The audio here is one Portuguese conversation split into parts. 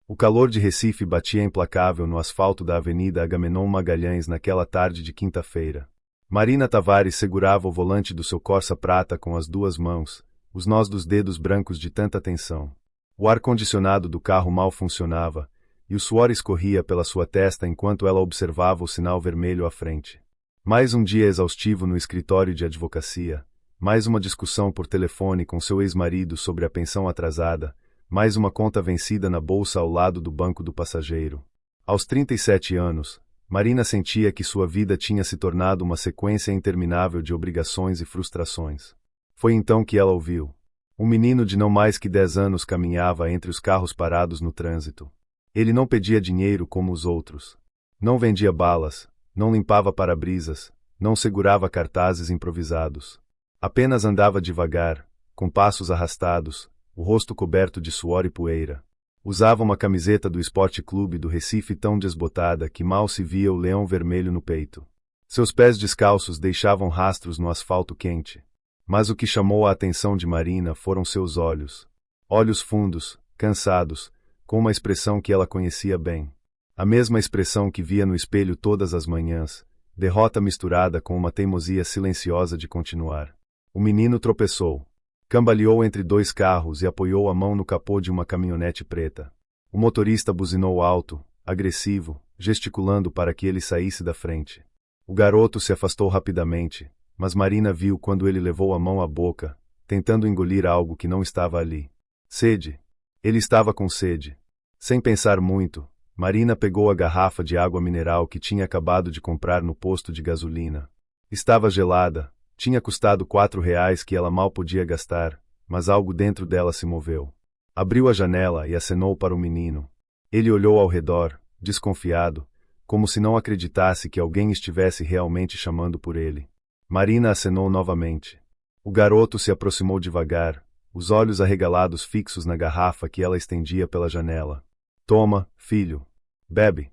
O calor de Recife batia implacável no asfalto da Avenida Agamenon Magalhães naquela tarde de quinta-feira. Marina Tavares segurava o volante do seu Corsa prata com as duas mãos, os nós dos dedos brancos de tanta tensão. O ar-condicionado do carro mal funcionava, e o suor escorria pela sua testa enquanto ela observava o sinal vermelho à frente. Mais um dia exaustivo no escritório de advocacia, mais uma discussão por telefone com seu ex-marido sobre a pensão atrasada, mais uma conta vencida na bolsa ao lado do banco do passageiro. Aos 37 anos, Marina sentia que sua vida tinha se tornado uma sequência interminável de obrigações e frustrações. Foi então que ela ouviu. Um menino de não mais que 10 anos caminhava entre os carros parados no trânsito. Ele não pedia dinheiro como os outros. Não vendia balas, não limpava para-brisas, não segurava cartazes improvisados. Apenas andava devagar, com passos arrastados, o rosto coberto de suor e poeira. Usava uma camiseta do Esporte Clube do Recife tão desbotada que mal se via o leão vermelho no peito. Seus pés descalços deixavam rastros no asfalto quente. Mas o que chamou a atenção de Marina foram seus olhos. Olhos fundos, cansados, com uma expressão que ela conhecia bem. A mesma expressão que via no espelho todas as manhãs, derrota misturada com uma teimosia silenciosa de continuar. O menino tropeçou. Cambaleou entre dois carros e apoiou a mão no capô de uma caminhonete preta. O motorista buzinou alto, agressivo, gesticulando para que ele saísse da frente. O garoto se afastou rapidamente, mas Marina viu quando ele levou a mão à boca, tentando engolir algo que não estava ali. Sede. Ele estava com sede. Sem pensar muito, Marina pegou a garrafa de água mineral que tinha acabado de comprar no posto de gasolina. Estava gelada. Tinha custado R$ 4 que ela mal podia gastar, mas algo dentro dela se moveu. Abriu a janela e acenou para o menino. Ele olhou ao redor, desconfiado, como se não acreditasse que alguém estivesse realmente chamando por ele. Marina acenou novamente. O garoto se aproximou devagar, os olhos arregalados fixos na garrafa que ela estendia pela janela. Toma, filho. Bebe.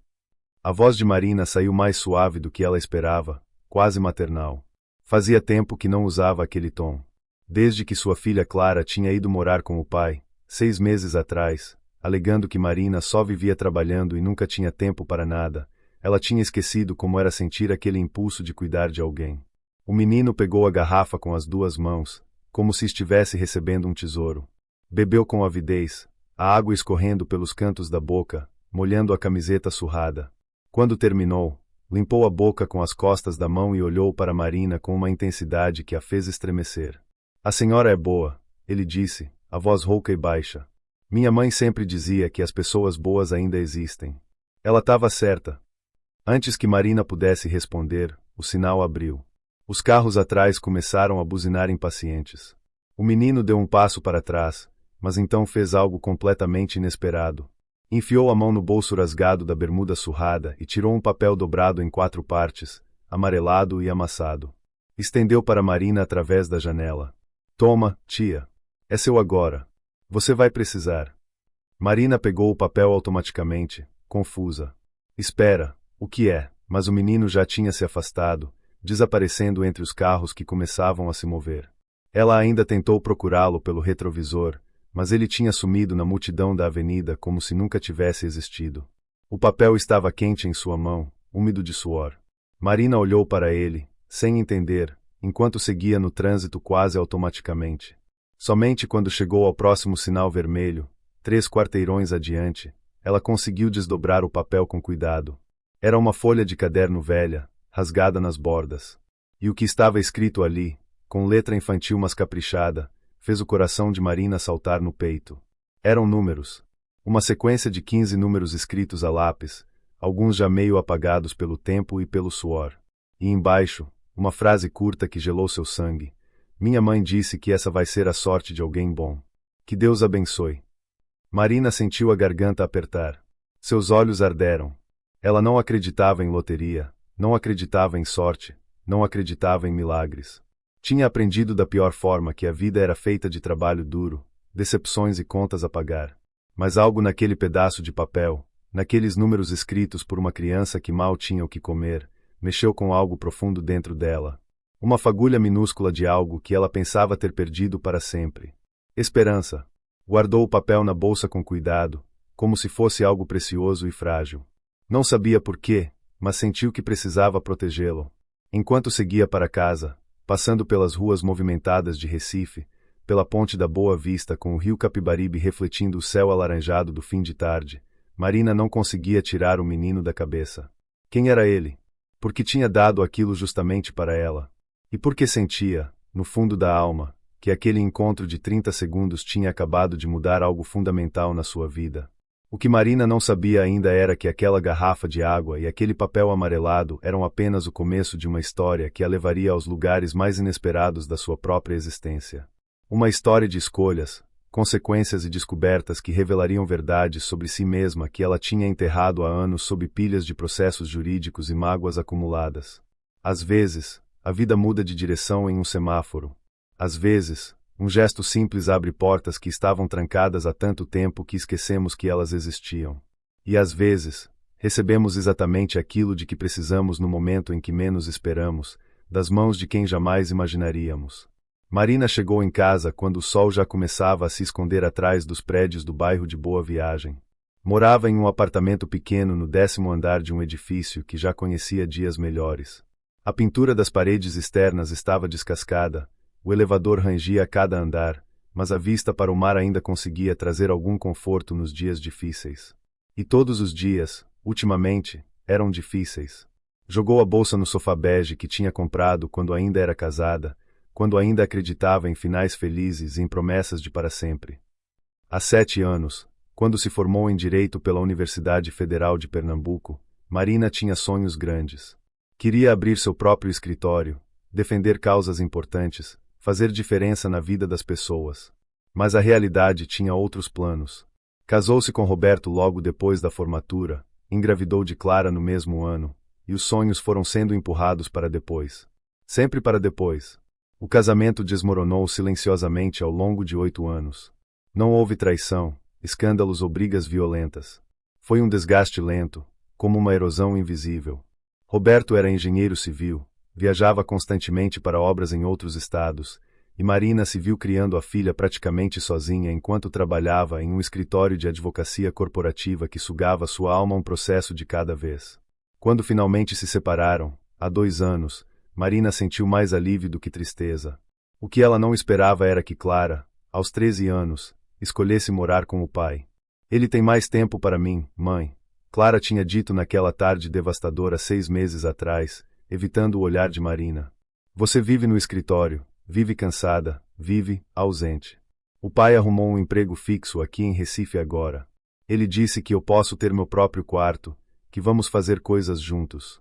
A voz de Marina saiu mais suave do que ela esperava, quase maternal. Fazia tempo que não usava aquele tom. Desde que sua filha Clara tinha ido morar com o pai, 6 meses atrás, alegando que Marina só vivia trabalhando e nunca tinha tempo para nada, ela tinha esquecido como era sentir aquele impulso de cuidar de alguém. O menino pegou a garrafa com as duas mãos, como se estivesse recebendo um tesouro. Bebeu com avidez, a água escorrendo pelos cantos da boca, molhando a camiseta surrada. Quando terminou, limpou a boca com as costas da mão e olhou para Marina com uma intensidade que a fez estremecer. A senhora é boa, ele disse, a voz rouca e baixa. Minha mãe sempre dizia que as pessoas boas ainda existem. Ela estava certa. Antes que Marina pudesse responder, o sinal abriu. Os carros atrás começaram a buzinar impacientes. O menino deu um passo para trás, mas então fez algo completamente inesperado. Enfiou a mão no bolso rasgado da bermuda surrada e tirou um papel dobrado em 4 partes, amarelado e amassado. Estendeu para Marina através da janela. Toma, tia. É seu agora. Você vai precisar. Marina pegou o papel automaticamente, confusa. Espera, o que é? Mas o menino já tinha se afastado, desaparecendo entre os carros que começavam a se mover. Ela ainda tentou procurá-lo pelo retrovisor, mas ele tinha sumido na multidão da avenida como se nunca tivesse existido. O papel estava quente em sua mão, úmido de suor. Marina olhou para ele, sem entender, enquanto seguia no trânsito quase automaticamente. Somente quando chegou ao próximo sinal vermelho, 3 quarteirões adiante, ela conseguiu desdobrar o papel com cuidado. Era uma folha de caderno velha, rasgada nas bordas. E o que estava escrito ali, com letra infantil mas caprichada, fez o coração de Marina saltar no peito. Eram números. Uma sequência de 15 números escritos a lápis, alguns já meio apagados pelo tempo e pelo suor. E embaixo, uma frase curta que gelou seu sangue. Minha mãe disse que essa vai ser a sorte de alguém bom. Que Deus abençoe. Marina sentiu a garganta apertar. Seus olhos arderam. Ela não acreditava em loteria, não acreditava em sorte, não acreditava em milagres. Tinha aprendido da pior forma que a vida era feita de trabalho duro, decepções e contas a pagar. Mas algo naquele pedaço de papel, naqueles números escritos por uma criança que mal tinha o que comer, mexeu com algo profundo dentro dela. Uma fagulha minúscula de algo que ela pensava ter perdido para sempre. Esperança. Guardou o papel na bolsa com cuidado, como se fosse algo precioso e frágil. Não sabia por quê, mas sentiu que precisava protegê-lo. Enquanto seguia para casa, passando pelas ruas movimentadas de Recife, pela ponte da Boa Vista com o rio Capibaribe refletindo o céu alaranjado do fim de tarde, Marina não conseguia tirar o menino da cabeça. Quem era ele? Por que tinha dado aquilo justamente para ela? E por que sentia, no fundo da alma, que aquele encontro de 30 segundos tinha acabado de mudar algo fundamental na sua vida? O que Marina não sabia ainda era que aquela garrafa de água e aquele papel amarelado eram apenas o começo de uma história que a levaria aos lugares mais inesperados da sua própria existência. Uma história de escolhas, consequências e descobertas que revelariam verdades sobre si mesma que ela tinha enterrado há anos sob pilhas de processos jurídicos e mágoas acumuladas. Às vezes, a vida muda de direção em um semáforo. Às vezes, um gesto simples abre portas que estavam trancadas há tanto tempo que esquecemos que elas existiam. E às vezes, recebemos exatamente aquilo de que precisamos no momento em que menos esperamos, das mãos de quem jamais imaginaríamos. Marina chegou em casa quando o sol já começava a se esconder atrás dos prédios do bairro de Boa Viagem. Morava em um apartamento pequeno no 10º andar de um edifício que já conhecia dias melhores. A pintura das paredes externas estava descascada, o elevador rangia a cada andar, mas a vista para o mar ainda conseguia trazer algum conforto nos dias difíceis. E todos os dias, ultimamente, eram difíceis. Jogou a bolsa no sofá bege que tinha comprado quando ainda era casada, quando ainda acreditava em finais felizes e em promessas de para sempre. Há 7 anos, quando se formou em Direito pela Universidade Federal de Pernambuco, Marina tinha sonhos grandes. Queria abrir seu próprio escritório, defender causas importantes, fazer diferença na vida das pessoas. Mas a realidade tinha outros planos. Casou-se com Roberto logo depois da formatura, engravidou de Clara no mesmo ano, e os sonhos foram sendo empurrados para depois. Sempre para depois. O casamento desmoronou silenciosamente ao longo de 8 anos. Não houve traição, escândalos ou brigas violentas. Foi um desgaste lento, como uma erosão invisível. Roberto era engenheiro civil, viajava constantemente para obras em outros estados, e Marina se viu criando a filha praticamente sozinha enquanto trabalhava em um escritório de advocacia corporativa que sugava sua alma um processo de cada vez. Quando finalmente se separaram, há 2 anos, Marina sentiu mais alívio do que tristeza. O que ela não esperava era que Clara, aos 13 anos, escolhesse morar com o pai. Ele tem mais tempo para mim, mãe. Clara tinha dito naquela tarde devastadora 6 meses atrás, evitando o olhar de Marina. Você vive no escritório, vive cansada, vive ausente. O pai arrumou um emprego fixo aqui em Recife agora. Ele disse que eu posso ter meu próprio quarto, que vamos fazer coisas juntos.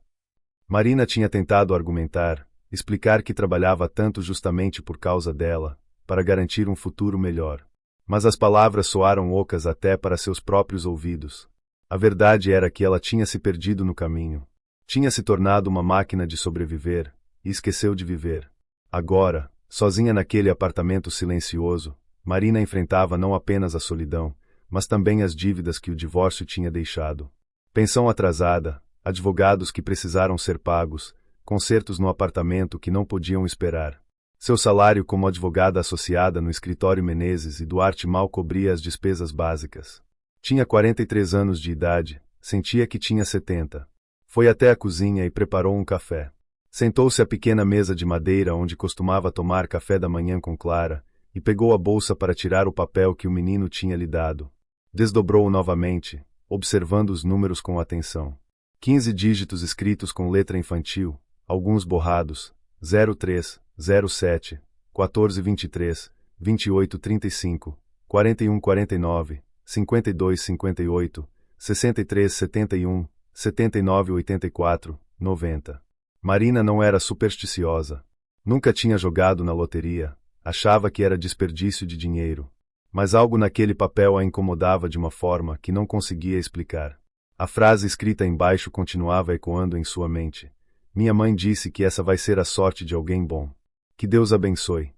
Marina tinha tentado argumentar, explicar que trabalhava tanto justamente por causa dela, para garantir um futuro melhor. Mas as palavras soaram ocas até para seus próprios ouvidos. A verdade era que ela tinha se perdido no caminho. Tinha se tornado uma máquina de sobreviver, e esqueceu de viver. Agora, sozinha naquele apartamento silencioso, Marina enfrentava não apenas a solidão, mas também as dívidas que o divórcio tinha deixado. Pensão atrasada, advogados que precisaram ser pagos, consertos no apartamento que não podiam esperar. Seu salário como advogada associada no escritório Menezes e Duarte mal cobria as despesas básicas. Tinha 43 anos de idade, sentia que tinha 70. Foi até a cozinha e preparou um café. Sentou-se à pequena mesa de madeira onde costumava tomar café da manhã com Clara, e pegou a bolsa para tirar o papel que o menino tinha lhe dado. Desdobrou-o novamente, observando os números com atenção. 15 dígitos escritos com letra infantil, alguns borrados, 03, 07, 1423, 2835, 4149, 5258, 6371, 7984, 90. Marina não era supersticiosa. Nunca tinha jogado na loteria, achava que era desperdício de dinheiro. Mas algo naquele papel a incomodava de uma forma que não conseguia explicar. A frase escrita embaixo continuava ecoando em sua mente. Minha mãe disse que essa vai ser a sorte de alguém bom. Que Deus abençoe.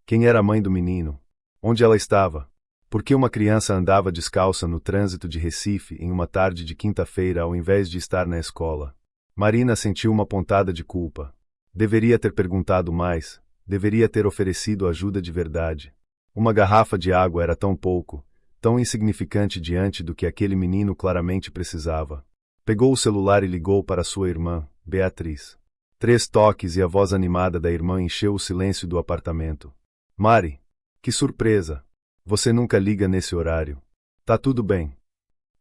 Quem era a mãe do menino? Onde ela estava? Por que uma criança andava descalça no trânsito de Recife em uma tarde de quinta-feira ao invés de estar na escola? Marina sentiu uma pontada de culpa. Deveria ter perguntado mais, deveria ter oferecido ajuda de verdade. Uma garrafa de água era tão pouco, tão insignificante diante do que aquele menino claramente precisava. Pegou o celular e ligou para sua irmã, Beatriz. 3 toques e a voz animada da irmã encheu o silêncio do apartamento. Mari, que surpresa! Você nunca liga nesse horário. Tá tudo bem.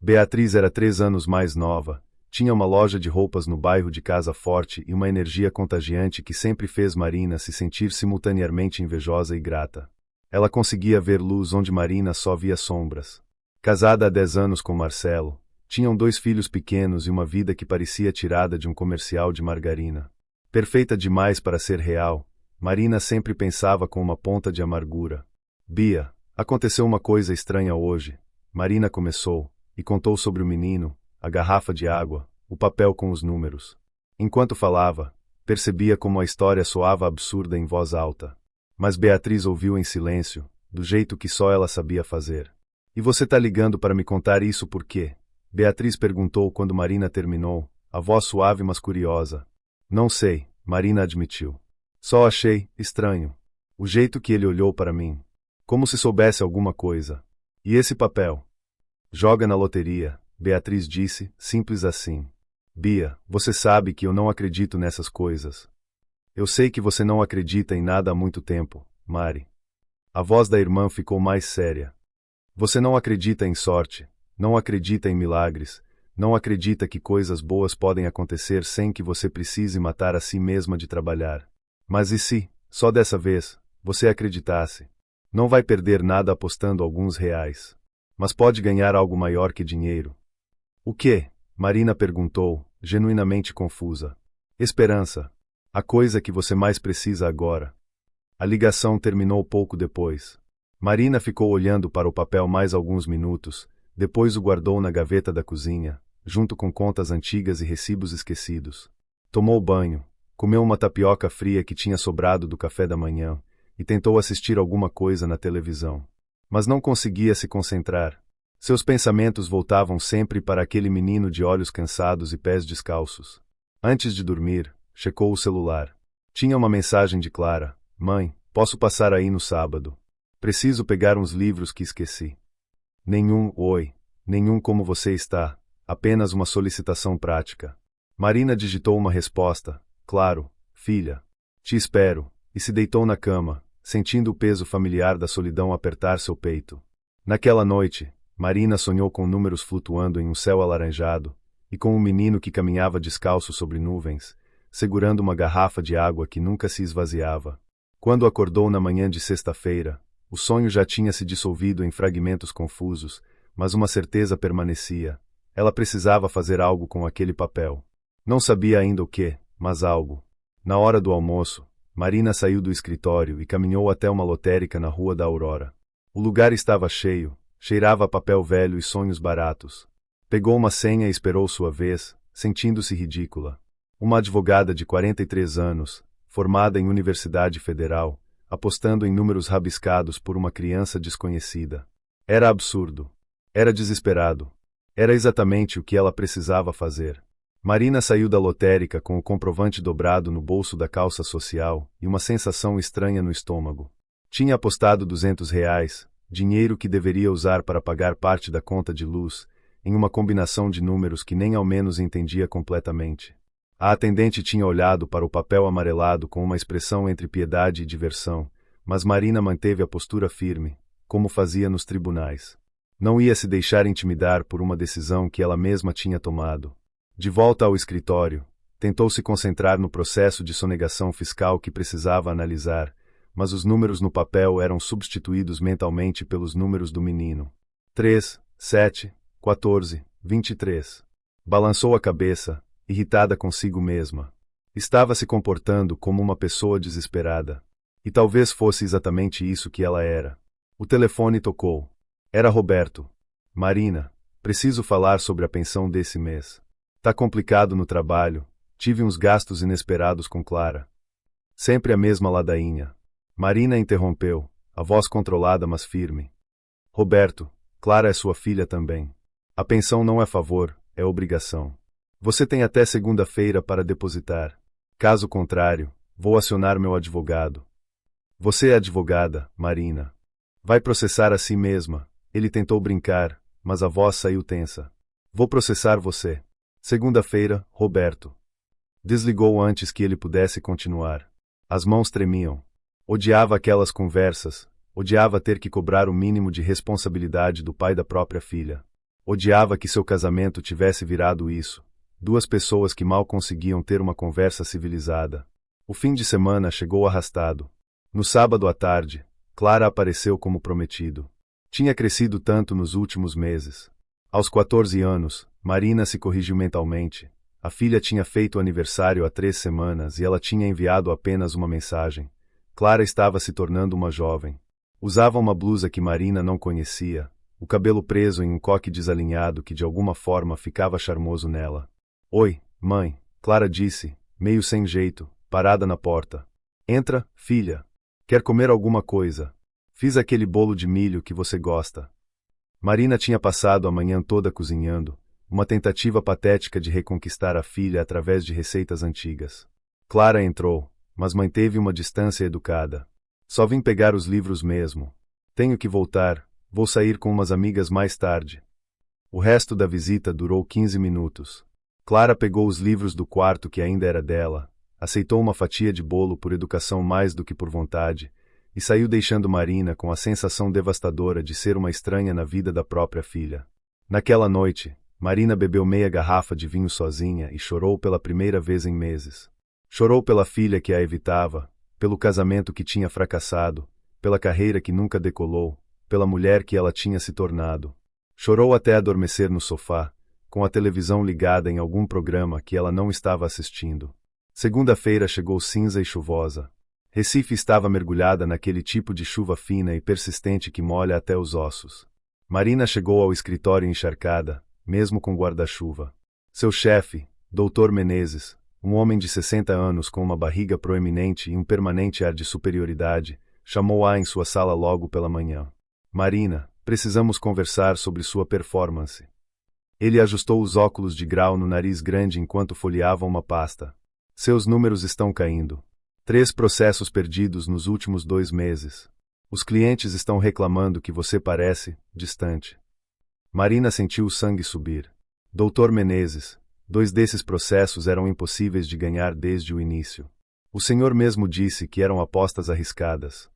Beatriz era 3 anos mais nova, tinha uma loja de roupas no bairro de Casa Forte e uma energia contagiante que sempre fez Marina se sentir simultaneamente invejosa e grata. Ela conseguia ver luz onde Marina só via sombras. Casada há 10 anos com Marcelo, tinham 2 filhos pequenos e uma vida que parecia tirada de um comercial de margarina. Perfeita demais para ser real, Marina sempre pensava com uma ponta de amargura. Bia, aconteceu uma coisa estranha hoje. Marina começou, e contou sobre o menino, a garrafa de água, o papel com os números. Enquanto falava, percebia como a história soava absurda em voz alta. Mas Beatriz ouviu em silêncio, do jeito que só ela sabia fazer. E você tá ligando para me contar isso por quê? Beatriz perguntou quando Marina terminou, a voz suave mas curiosa. Não sei, Marina admitiu. Só achei estranho. O jeito que ele olhou para mim. Como se soubesse alguma coisa. E esse papel? Joga na loteria, Beatriz disse, simples assim. Bia, você sabe que eu não acredito nessas coisas. Eu sei que você não acredita em nada há muito tempo, Mari. A voz da irmã ficou mais séria. Você não acredita em sorte, não acredita em milagres, não acredita que coisas boas podem acontecer sem que você precise matar a si mesma de trabalhar. Mas e se, só dessa vez, você acreditasse? Não vai perder nada apostando alguns reais. Mas pode ganhar algo maior que dinheiro. O quê? Marina perguntou, genuinamente confusa. Esperança. A coisa que você mais precisa agora. A ligação terminou pouco depois. Marina ficou olhando para o papel mais alguns minutos, depois o guardou na gaveta da cozinha, junto com contas antigas e recibos esquecidos. Tomou banho, comeu uma tapioca fria que tinha sobrado do café da manhã, e tentou assistir alguma coisa na televisão. Mas não conseguia se concentrar. Seus pensamentos voltavam sempre para aquele menino de olhos cansados e pés descalços. Antes de dormir, checou o celular. Tinha uma mensagem de Clara. Mãe, posso passar aí no sábado. Preciso pegar uns livros que esqueci. Nenhum oi, nenhum como você está, apenas uma solicitação prática. Marina digitou uma resposta. Claro, filha. Te espero, e se deitou na cama, sentindo o peso familiar da solidão apertar seu peito. Naquela noite, Marina sonhou com números flutuando em um céu alaranjado, e com um menino que caminhava descalço sobre nuvens, segurando uma garrafa de água que nunca se esvaziava. Quando acordou na manhã de sexta-feira, o sonho já tinha se dissolvido em fragmentos confusos, mas uma certeza permanecia. Ela precisava fazer algo com aquele papel. Não sabia ainda o que, mas algo. Na hora do almoço, Marina saiu do escritório e caminhou até uma lotérica na Rua da Aurora. O lugar estava cheio, cheirava a papel velho e sonhos baratos. Pegou uma senha e esperou sua vez, sentindo-se ridícula. Uma advogada de 43 anos, formada em Universidade Federal, apostando em números rabiscados por uma criança desconhecida. Era absurdo. Era desesperado. Era exatamente o que ela precisava fazer. Marina saiu da lotérica com o comprovante dobrado no bolso da calça social e uma sensação estranha no estômago. Tinha apostado R$ 200, dinheiro que deveria usar para pagar parte da conta de luz, em uma combinação de números que nem ao menos entendia completamente. A atendente tinha olhado para o papel amarelado com uma expressão entre piedade e diversão, mas Marina manteve a postura firme, como fazia nos tribunais. Não ia se deixar intimidar por uma decisão que ela mesma tinha tomado. De volta ao escritório, tentou se concentrar no processo de sonegação fiscal que precisava analisar, mas os números no papel eram substituídos mentalmente pelos números do menino. 3, 7, 14, 23. Balançou a cabeça, irritada consigo mesma. Estava se comportando como uma pessoa desesperada. E talvez fosse exatamente isso que ela era. O telefone tocou. Era Roberto. Marina, preciso falar sobre a pensão desse mês. Tá complicado no trabalho, tive uns gastos inesperados com Clara. Sempre a mesma ladainha. Marina interrompeu, a voz controlada mas firme. Roberto, Clara é sua filha também. A pensão não é favor, é obrigação. Você tem até segunda-feira para depositar. Caso contrário, vou acionar meu advogado. Você é advogada, Marina. Vai processar a si mesma, Ele tentou brincar, mas a voz saiu tensa. Vou processar você. Segunda-feira, Roberto. Desligou antes que ele pudesse continuar. As mãos tremiam. Odiava aquelas conversas, odiava ter que cobrar o mínimo de responsabilidade do pai da própria filha. Odiava que seu casamento tivesse virado isso. Duas pessoas que mal conseguiam ter uma conversa civilizada. O fim de semana chegou arrastado. No sábado à tarde, Clara apareceu como prometido. Tinha crescido tanto nos últimos meses. Aos 14 anos, Marina se corrigiu mentalmente. A filha tinha feito aniversário há 3 semanas e ela tinha enviado apenas uma mensagem. Clara estava se tornando uma jovem. Usava uma blusa que Marina não conhecia, o cabelo preso em um coque desalinhado que de alguma forma ficava charmoso nela. Oi, mãe, Clara disse, meio sem jeito, parada na porta. Entra, filha. Quer comer alguma coisa? Fiz aquele bolo de milho que você gosta. Marina tinha passado a manhã toda cozinhando, uma tentativa patética de reconquistar a filha através de receitas antigas. Clara entrou, mas manteve uma distância educada. Só vim pegar os livros mesmo. Tenho que voltar, vou sair com umas amigas mais tarde. O resto da visita durou 15 minutos. Clara pegou os livros do quarto que ainda era dela, aceitou uma fatia de bolo por educação mais do que por vontade, e saiu deixando Marina com a sensação devastadora de ser uma estranha na vida da própria filha. Naquela noite, Marina bebeu meia garrafa de vinho sozinha e chorou pela primeira vez em meses. Chorou pela filha que a evitava, pelo casamento que tinha fracassado, pela carreira que nunca decolou, pela mulher que ela tinha se tornado. Chorou até adormecer no sofá, com a televisão ligada em algum programa que ela não estava assistindo. Segunda-feira chegou cinza e chuvosa. Recife estava mergulhada naquele tipo de chuva fina e persistente que molha até os ossos. Marina chegou ao escritório encharcada, mesmo com guarda-chuva. Seu chefe, Dr. Menezes, um homem de 60 anos com uma barriga proeminente e um permanente ar de superioridade, chamou-a em sua sala logo pela manhã. Marina, precisamos conversar sobre sua performance. Ele ajustou os óculos de grau no nariz grande enquanto folheava uma pasta. Seus números estão caindo. 3 processos perdidos nos últimos 2 meses. Os clientes estão reclamando que você parece distante. Marina sentiu o sangue subir. Dr. Menezes, 2 desses processos eram impossíveis de ganhar desde o início. O senhor mesmo disse que eram apostas arriscadas.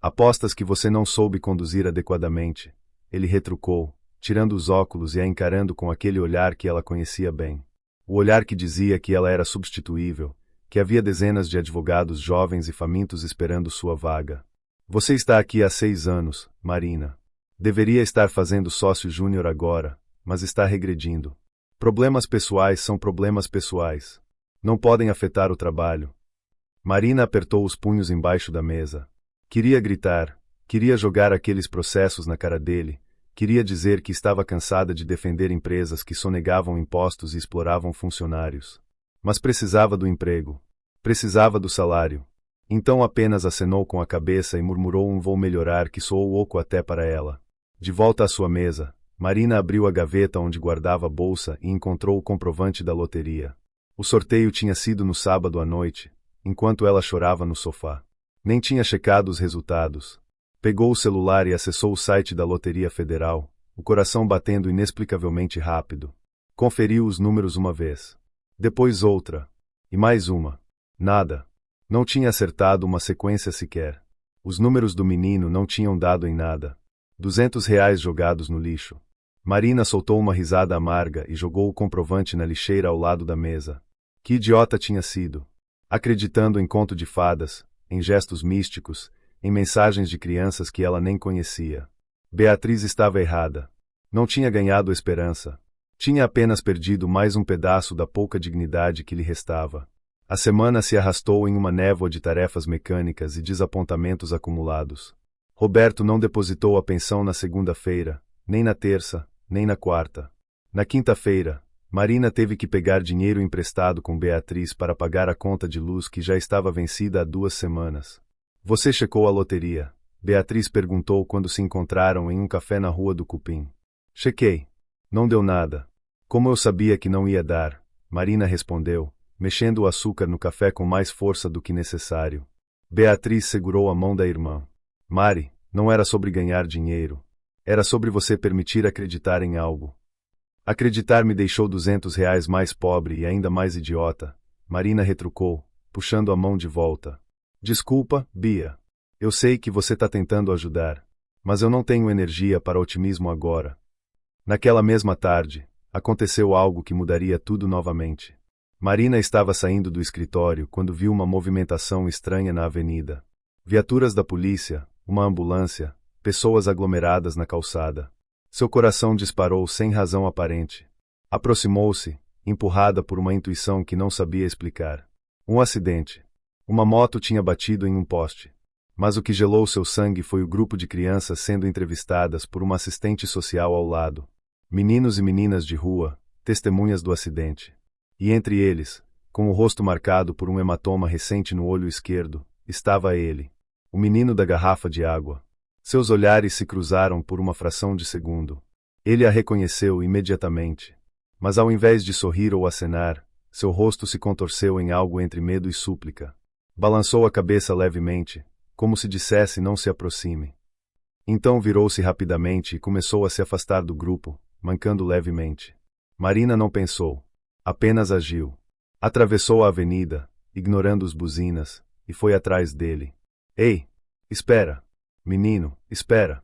Apostas que você não soube conduzir adequadamente. Ele retrucou, tirando os óculos e a encarando com aquele olhar que ela conhecia bem. O olhar que dizia que ela era substituível, que havia dezenas de advogados jovens e famintos esperando sua vaga. Você está aqui há 6 anos, Marina. Deveria estar fazendo sócio júnior agora, mas está regredindo. Problemas pessoais são problemas pessoais. Não podem afetar o trabalho. Marina apertou os punhos embaixo da mesa. Queria gritar, queria jogar aqueles processos na cara dele, queria dizer que estava cansada de defender empresas que sonegavam impostos e exploravam funcionários. Mas precisava do emprego. Precisava do salário. Então apenas acenou com a cabeça e murmurou um vou melhorar que soou oco até para ela. De volta à sua mesa, Marina abriu a gaveta onde guardava a bolsa e encontrou o comprovante da loteria. O sorteio tinha sido no sábado à noite, enquanto ela chorava no sofá. Nem tinha checado os resultados. Pegou o celular e acessou o site da Loteria Federal, o coração batendo inexplicavelmente rápido. Conferiu os números uma vez. Depois outra. E mais uma. Nada. Não tinha acertado uma sequência sequer. Os números do menino não tinham dado em nada. R$ 200 jogados no lixo. Marina soltou uma risada amarga e jogou o comprovante na lixeira ao lado da mesa. Que idiota tinha sido. Acreditando em conto de fadas, em gestos místicos, em mensagens de crianças que ela nem conhecia. Beatriz estava errada. Não tinha ganhado esperança. Tinha apenas perdido mais um pedaço da pouca dignidade que lhe restava. A semana se arrastou em uma névoa de tarefas mecânicas e desapontamentos acumulados. Roberto não depositou a pensão na segunda-feira, nem na terça, nem na quarta. Na quinta-feira, Marina teve que pegar dinheiro emprestado com Beatriz para pagar a conta de luz que já estava vencida há 2 semanas. Você checou a loteria? Beatriz perguntou quando se encontraram em um café na rua do Cupim. Chequei. Não deu nada. Como eu sabia que não ia dar, Marina respondeu, mexendo o açúcar no café com mais força do que necessário. Beatriz segurou a mão da irmã. Mari, não era sobre ganhar dinheiro. Era sobre você permitir acreditar em algo. Acreditar me deixou R$ 200 mais pobre e ainda mais idiota, Marina retrucou, puxando a mão de volta. Desculpa, Bia. Eu sei que você tá tentando ajudar, mas eu não tenho energia para otimismo agora. Naquela mesma tarde, aconteceu algo que mudaria tudo novamente. Marina estava saindo do escritório quando viu uma movimentação estranha na avenida. Viaturas da polícia, uma ambulância, pessoas aglomeradas na calçada. Seu coração disparou sem razão aparente. Aproximou-se, empurrada por uma intuição que não sabia explicar. Um acidente. Uma moto tinha batido em um poste. Mas o que gelou seu sangue foi o grupo de crianças sendo entrevistadas por uma assistente social ao lado. Meninos e meninas de rua, testemunhas do acidente. E entre eles, com o rosto marcado por um hematoma recente no olho esquerdo, estava ele, o menino da garrafa de água. Seus olhares se cruzaram por uma fração de segundo. Ele a reconheceu imediatamente. Mas ao invés de sorrir ou acenar, seu rosto se contorceu em algo entre medo e súplica. Balançou a cabeça levemente, como se dissesse não se aproxime. Então virou-se rapidamente e começou a se afastar do grupo, mancando levemente. Marina não pensou. Apenas agiu. Atravessou a avenida, ignorando os buzinas, e foi atrás dele. Ei! Espera! Menino, espera!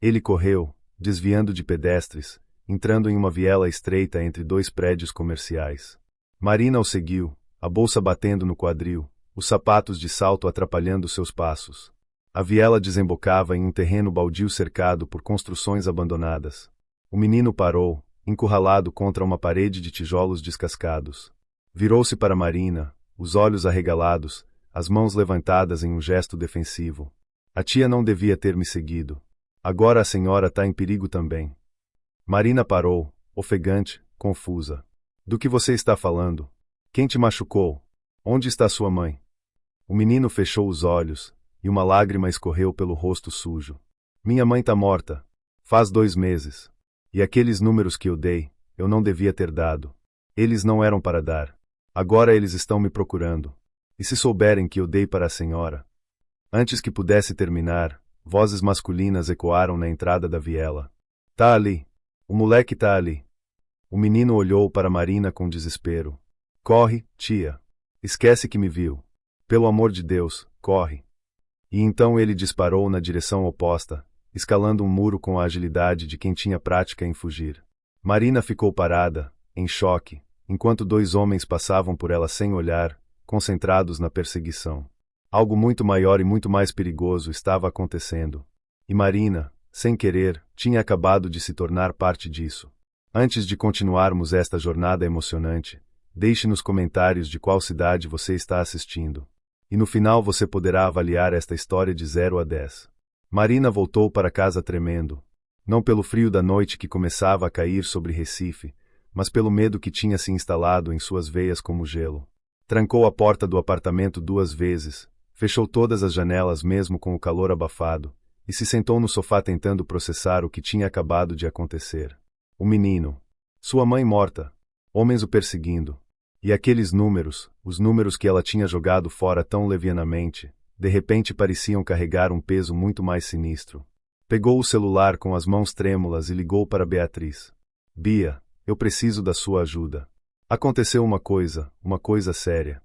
Ele correu, desviando de pedestres, entrando em uma viela estreita entre dois prédios comerciais. Marina o seguiu, a bolsa batendo no quadril, os sapatos de salto atrapalhando seus passos. A viela desembocava em um terreno baldio cercado por construções abandonadas. O menino parou, encurralado contra uma parede de tijolos descascados. Virou-se para Marina, os olhos arregalados, as mãos levantadas em um gesto defensivo. A tia não devia ter me seguido. Agora a senhora está em perigo também. Marina parou, ofegante, confusa. Do que você está falando? Quem te machucou? Onde está sua mãe? O menino fechou os olhos, e uma lágrima escorreu pelo rosto sujo. Minha mãe está morta. Faz 2 meses. E aqueles números que eu dei, eu não devia ter dado. Eles não eram para dar. Agora eles estão me procurando. E se souberem que eu dei para a senhora? Antes que pudesse terminar, vozes masculinas ecoaram na entrada da viela. Tá ali. O moleque tá ali. O menino olhou para Marina com desespero. Corre, tia. Esquece que me viu. Pelo amor de Deus, corre. E então ele disparou na direção oposta, escalando um muro com a agilidade de quem tinha prática em fugir. Marina ficou parada, em choque, enquanto 2 homens passavam por ela sem olhar, concentrados na perseguição. Algo muito maior e muito mais perigoso estava acontecendo. E Marina, sem querer, tinha acabado de se tornar parte disso. Antes de continuarmos esta jornada emocionante, deixe nos comentários de qual cidade você está assistindo. E no final você poderá avaliar esta história de 0 a 10. Marina voltou para casa tremendo. Não pelo frio da noite que começava a cair sobre Recife, mas pelo medo que tinha se instalado em suas veias como gelo. Trancou a porta do apartamento 2 vezes, fechou todas as janelas mesmo com o calor abafado, e se sentou no sofá tentando processar o que tinha acabado de acontecer. O menino. Sua mãe morta. Homens o perseguindo. E aqueles números, os números que ela tinha jogado fora tão levianamente, de repente pareciam carregar um peso muito mais sinistro. Pegou o celular com as mãos trêmulas e ligou para Beatriz. Bia, eu preciso da sua ajuda. Aconteceu uma coisa séria.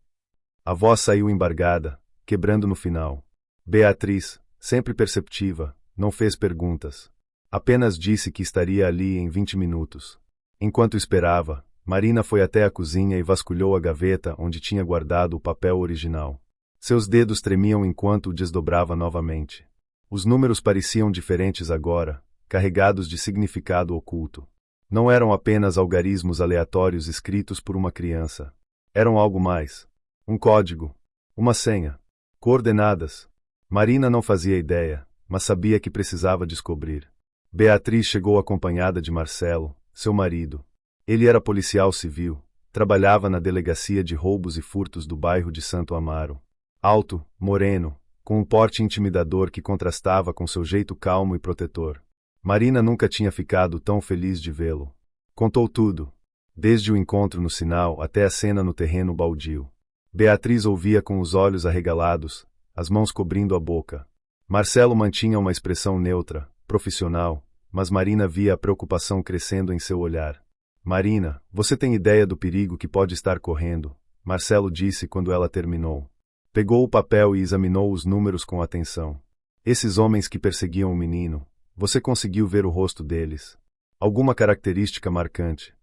A voz saiu embargada, quebrando no final. Beatriz, sempre perceptiva, não fez perguntas. Apenas disse que estaria ali em 20 minutos. Enquanto esperava, Marina foi até a cozinha e vasculhou a gaveta onde tinha guardado o papel original. Seus dedos tremiam enquanto o desdobrava novamente. Os números pareciam diferentes agora, carregados de significado oculto. Não eram apenas algarismos aleatórios escritos por uma criança. Eram algo mais. Um código. Uma senha. Coordenadas. Marina não fazia ideia, mas sabia que precisava descobrir. Beatriz chegou acompanhada de Marcelo, seu marido. Ele era policial civil, trabalhava na delegacia de roubos e furtos do bairro de Santo Amaro. Alto, moreno, com um porte intimidador que contrastava com seu jeito calmo e protetor. Marina nunca tinha ficado tão feliz de vê-lo. Contou tudo, desde o encontro no sinal até a cena no terreno baldio. Beatriz ouvia com os olhos arregalados, as mãos cobrindo a boca. Marcelo mantinha uma expressão neutra, profissional, mas Marina via a preocupação crescendo em seu olhar. Marina, você tem ideia do perigo que pode estar correndo? Marcelo disse quando ela terminou. Pegou o papel e examinou os números com atenção. Esses homens que perseguiam o menino, você conseguiu ver o rosto deles? Alguma característica marcante?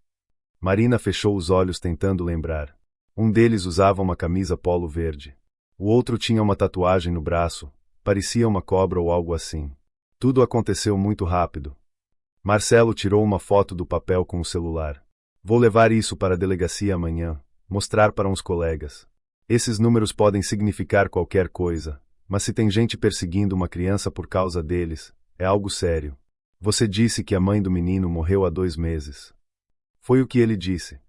Marina fechou os olhos tentando lembrar. Um deles usava uma camisa polo verde. O outro tinha uma tatuagem no braço, parecia uma cobra ou algo assim. Tudo aconteceu muito rápido. Marcelo tirou uma foto do papel com o celular. Vou levar isso para a delegacia amanhã, mostrar para uns colegas. Esses números podem significar qualquer coisa, mas se tem gente perseguindo uma criança por causa deles, é algo sério. Você disse que a mãe do menino morreu há 2 meses. Foi o que ele disse.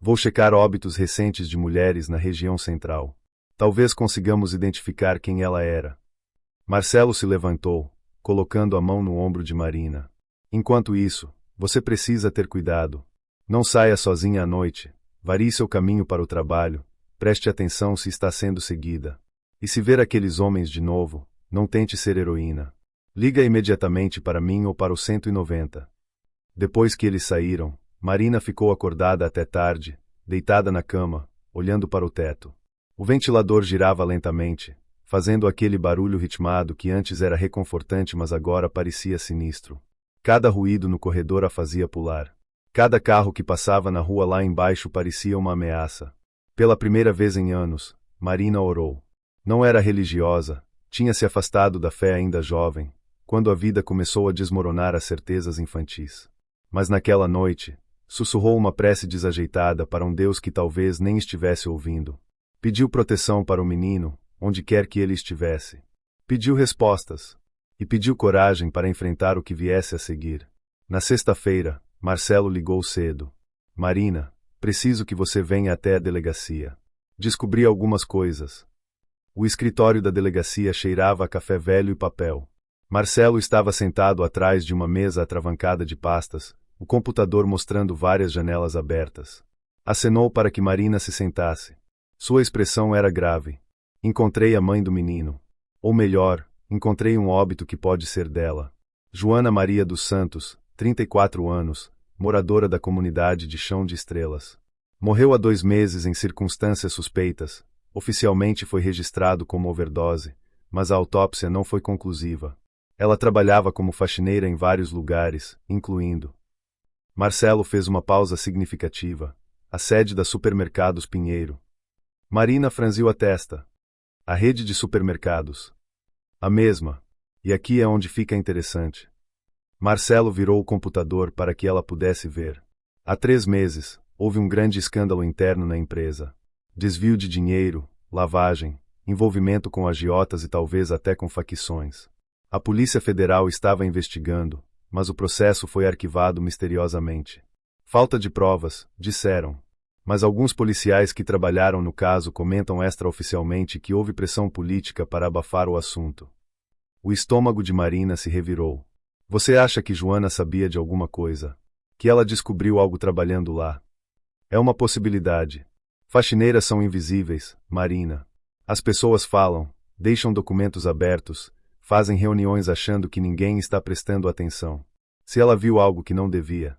Vou checar óbitos recentes de mulheres na região central. Talvez consigamos identificar quem ela era. Marcelo se levantou, colocando a mão no ombro de Marina. Enquanto isso, você precisa ter cuidado. Não saia sozinha à noite, varie seu caminho para o trabalho, preste atenção se está sendo seguida. E se ver aqueles homens de novo, não tente ser heroína. Liga imediatamente para mim ou para o 190. Depois que eles saíram, Marina ficou acordada até tarde, deitada na cama, olhando para o teto. O ventilador girava lentamente, fazendo aquele barulho ritmado que antes era reconfortante mas agora parecia sinistro. Cada ruído no corredor a fazia pular. Cada carro que passava na rua lá embaixo parecia uma ameaça. Pela primeira vez em anos, Marina orou. Não era religiosa, tinha se afastado da fé ainda jovem, quando a vida começou a desmoronar as certezas infantis. Mas naquela noite, sussurrou uma prece desajeitada para um Deus que talvez nem estivesse ouvindo. Pediu proteção para o menino, onde quer que ele estivesse. Pediu respostas. E pediu coragem para enfrentar o que viesse a seguir. Na sexta-feira, Marcelo ligou cedo. Marina, preciso que você venha até a delegacia. Descobri algumas coisas. O escritório da delegacia cheirava a café velho e papel. Marcelo estava sentado atrás de uma mesa atravancada de pastas, o computador mostrando várias janelas abertas. Acenou para que Marina se sentasse. Sua expressão era grave. Encontrei a mãe do menino. Ou melhor, encontrei um óbito que pode ser dela. Joana Maria dos Santos, 34 anos, moradora da comunidade de Chão de Estrelas. Morreu há 2 meses em circunstâncias suspeitas. Oficialmente foi registrado como overdose, mas a autópsia não foi conclusiva. Ela trabalhava como faxineira em vários lugares, incluindo. Marcelo fez uma pausa significativa. A sede da Supermercados Pinheiro. Marina franziu a testa. A rede de supermercados. A mesma. E aqui é onde fica interessante. Marcelo virou o computador para que ela pudesse ver. Há 3 meses, houve um grande escândalo interno na empresa. Desvio de dinheiro, lavagem, envolvimento com agiotas e talvez até com facções. A Polícia Federal estava investigando, mas o processo foi arquivado misteriosamente. Falta de provas, disseram. Mas alguns policiais que trabalharam no caso comentam extraoficialmente que houve pressão política para abafar o assunto. O estômago de Marina se revirou. Você acha que Joana sabia de alguma coisa? Que ela descobriu algo trabalhando lá? É uma possibilidade. Faxineiras são invisíveis, Marina. As pessoas falam, deixam documentos abertos, fazem reuniões achando que ninguém está prestando atenção. Se ela viu algo que não devia.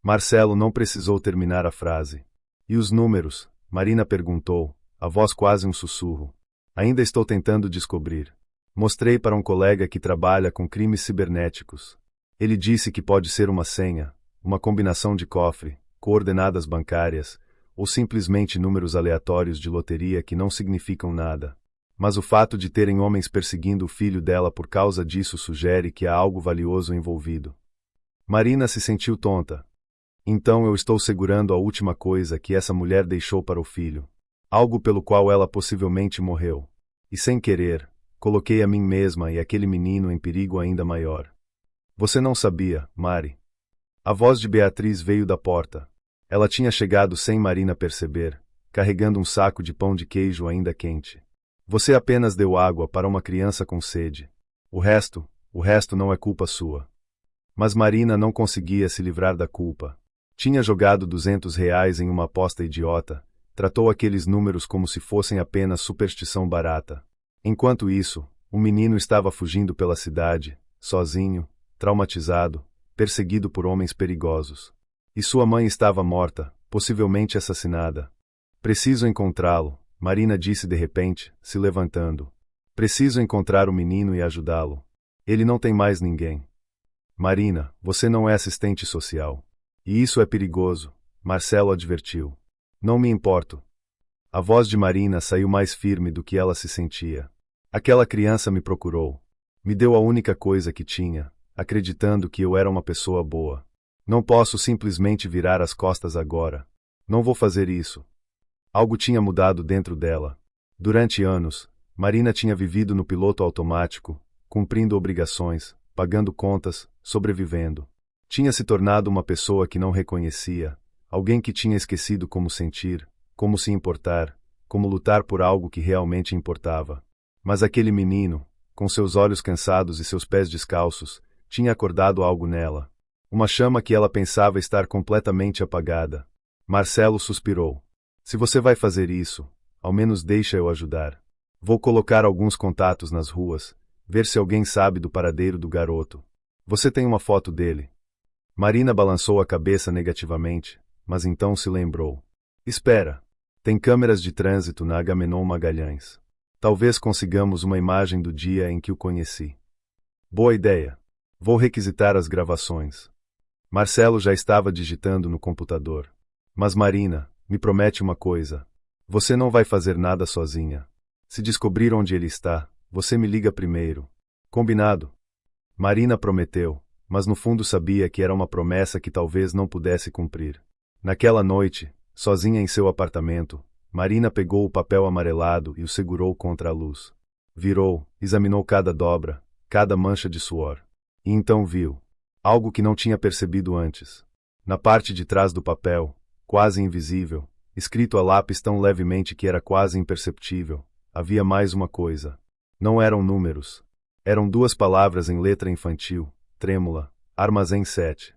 Marcelo não precisou terminar a frase. E os números? Marina perguntou, a voz quase um sussurro. Ainda estou tentando descobrir. Mostrei para um colega que trabalha com crimes cibernéticos. Ele disse que pode ser uma senha, uma combinação de cofre, coordenadas bancárias, ou simplesmente números aleatórios de loteria que não significam nada. Mas o fato de terem homens perseguindo o filho dela por causa disso sugere que há algo valioso envolvido. Marina se sentiu tonta. Então eu estou segurando a última coisa que essa mulher deixou para o filho. Algo pelo qual ela possivelmente morreu. E sem querer, coloquei a mim mesma e aquele menino em perigo ainda maior. Você não sabia, Mari. A voz de Beatriz veio da porta. Ela tinha chegado sem Marina perceber, carregando um saco de pão de queijo ainda quente. Você apenas deu água para uma criança com sede. O resto não é culpa sua. Mas Marina não conseguia se livrar da culpa. Tinha jogado R$ 200 em uma aposta idiota, tratou aqueles números como se fossem apenas superstição barata. Enquanto isso, o menino estava fugindo pela cidade, sozinho, traumatizado, perseguido por homens perigosos. E sua mãe estava morta, possivelmente assassinada. Preciso encontrá-lo, Marina disse de repente, se levantando. Preciso encontrar o menino e ajudá-lo. Ele não tem mais ninguém. Marina, você não é assistente social. E isso é perigoso, Marcelo advertiu. Não me importo. A voz de Marina saiu mais firme do que ela se sentia. Aquela criança me procurou. Me deu a única coisa que tinha, acreditando que eu era uma pessoa boa. Não posso simplesmente virar as costas agora. Não vou fazer isso. Algo tinha mudado dentro dela. Durante anos, Marina tinha vivido no piloto automático, cumprindo obrigações, pagando contas, sobrevivendo. Tinha se tornado uma pessoa que não reconhecia, alguém que tinha esquecido como sentir, como se importar, como lutar por algo que realmente importava. Mas aquele menino, com seus olhos cansados e seus pés descalços, tinha acordado algo nela. Uma chama que ela pensava estar completamente apagada. Marcelo suspirou. Se você vai fazer isso, ao menos deixa eu ajudar. Vou colocar alguns contatos nas ruas, ver se alguém sabe do paradeiro do garoto. Você tem uma foto dele? Marina balançou a cabeça negativamente, mas então se lembrou. Espera. Tem câmeras de trânsito na Agamenon Magalhães. Talvez consigamos uma imagem do dia em que o conheci. Boa ideia. Vou requisitar as gravações. Marcelo já estava digitando no computador. Mas Marina, me promete uma coisa. Você não vai fazer nada sozinha. Se descobrir onde ele está, você me liga primeiro. Combinado? Marina prometeu, mas no fundo sabia que era uma promessa que talvez não pudesse cumprir. Naquela noite, sozinha em seu apartamento, Marina pegou o papel amarelado e o segurou contra a luz. Virou, examinou cada dobra, cada mancha de suor. E então viu algo que não tinha percebido antes. Na parte de trás do papel, quase invisível, escrito a lápis tão levemente que era quase imperceptível, havia mais uma coisa. Não eram números. Eram duas palavras em letra infantil, trêmula: Armazém 7.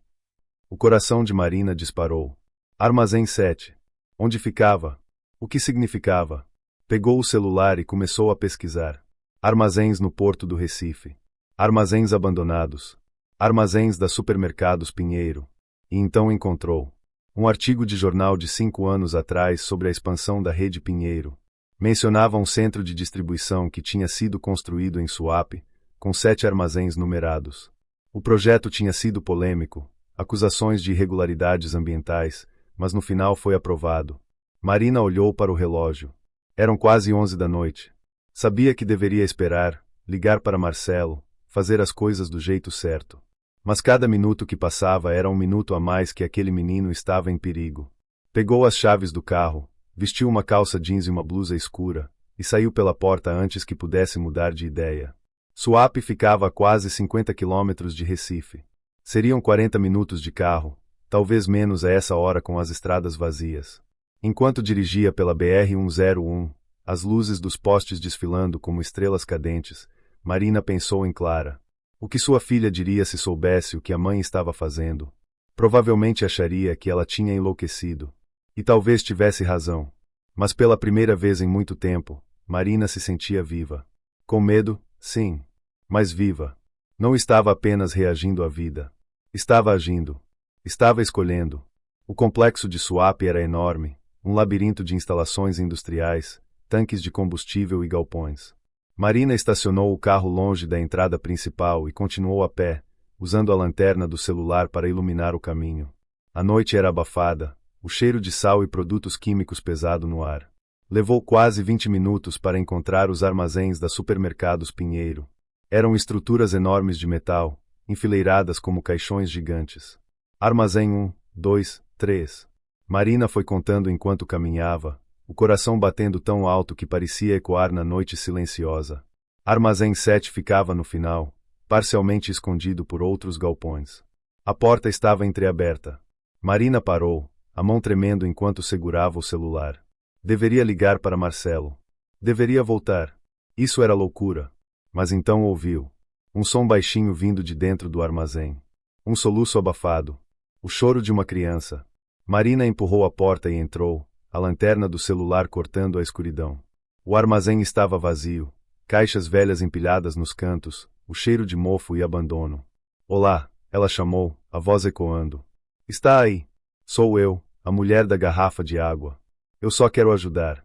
O coração de Marina disparou. Armazém 7. Onde ficava? O que significava? Pegou o celular e começou a pesquisar. Armazéns no Porto do Recife. Armazéns abandonados. Armazéns da Supermercados Pinheiro. E então encontrou um artigo de jornal de 5 anos atrás sobre a expansão da rede Pinheiro. Mencionava um centro de distribuição que tinha sido construído em Suape, com 7 armazéns numerados. O projeto tinha sido polêmico, acusações de irregularidades ambientais, mas no final foi aprovado. Marina olhou para o relógio. Eram quase 11 da noite. Sabia que deveria esperar, ligar para Marcelo, fazer as coisas do jeito certo. Mas cada minuto que passava era um minuto a mais que aquele menino estava em perigo. Pegou as chaves do carro, vestiu uma calça jeans e uma blusa escura, e saiu pela porta antes que pudesse mudar de ideia. Suape ficava a quase 50 quilômetros de Recife. Seriam 40 minutos de carro, talvez menos a essa hora com as estradas vazias. Enquanto dirigia pela BR-101, as luzes dos postes desfilando como estrelas cadentes, Marina pensou em Clara. O que sua filha diria se soubesse o que a mãe estava fazendo? Provavelmente acharia que ela tinha enlouquecido. E talvez tivesse razão. Mas pela primeira vez em muito tempo, Marina se sentia viva. Com medo, sim. Mas viva. Não estava apenas reagindo à vida. Estava agindo. Estava escolhendo. O complexo de Suape era enorme, um labirinto de instalações industriais, tanques de combustível e galpões. Marina estacionou o carro longe da entrada principal e continuou a pé, usando a lanterna do celular para iluminar o caminho. A noite era abafada, o cheiro de sal e produtos químicos pesado no ar. Levou quase 20 minutos para encontrar os armazéns da Supermercados Pinheiro. Eram estruturas enormes de metal, enfileiradas como caixões gigantes. Armazém 1, 2, 3. Marina foi contando enquanto caminhava, o coração batendo tão alto que parecia ecoar na noite silenciosa. Armazém 7 ficava no final, parcialmente escondido por outros galpões. A porta estava entreaberta. Marina parou, a mão tremendo enquanto segurava o celular. Deveria ligar para Marcelo. Deveria voltar. Isso era loucura. Mas então ouviu um som baixinho vindo de dentro do armazém. Um soluço abafado. O choro de uma criança. Marina empurrou a porta e entrou, a lanterna do celular cortando a escuridão. O armazém estava vazio, caixas velhas empilhadas nos cantos, o cheiro de mofo e abandono. Olá, ela chamou, a voz ecoando. Está aí. Sou eu, a mulher da garrafa de água. Eu só quero ajudar.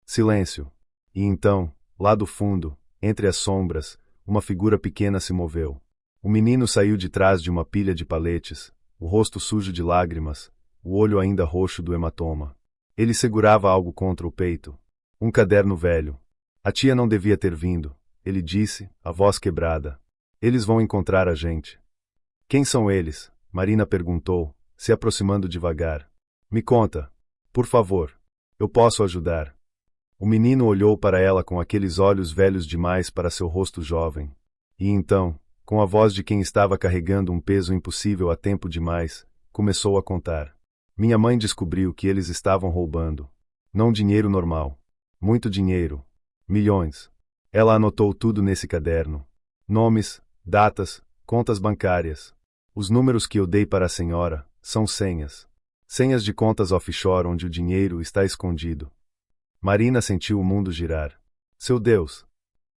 Silêncio. E então, lá do fundo, entre as sombras, uma figura pequena se moveu. O menino saiu de trás de uma pilha de paletes, o rosto sujo de lágrimas, o olho ainda roxo do hematoma. Ele segurava algo contra o peito. Um caderno velho. A tia não devia ter vindo, ele disse, a voz quebrada. Eles vão encontrar a gente. Quem são eles? Marina perguntou, se aproximando devagar. Me conta. Por favor. Eu posso ajudar. O menino olhou para ela com aqueles olhos velhos demais para seu rosto jovem. E então, com a voz de quem estava carregando um peso impossível há tempo demais, começou a contar. Minha mãe descobriu que eles estavam roubando. Não dinheiro normal. Muito dinheiro. Milhões. Ela anotou tudo nesse caderno. Nomes, datas, contas bancárias. Os números que eu dei para a senhora são senhas. Senhas de contas offshore onde o dinheiro está escondido. Marina sentiu o mundo girar. Seu Deus!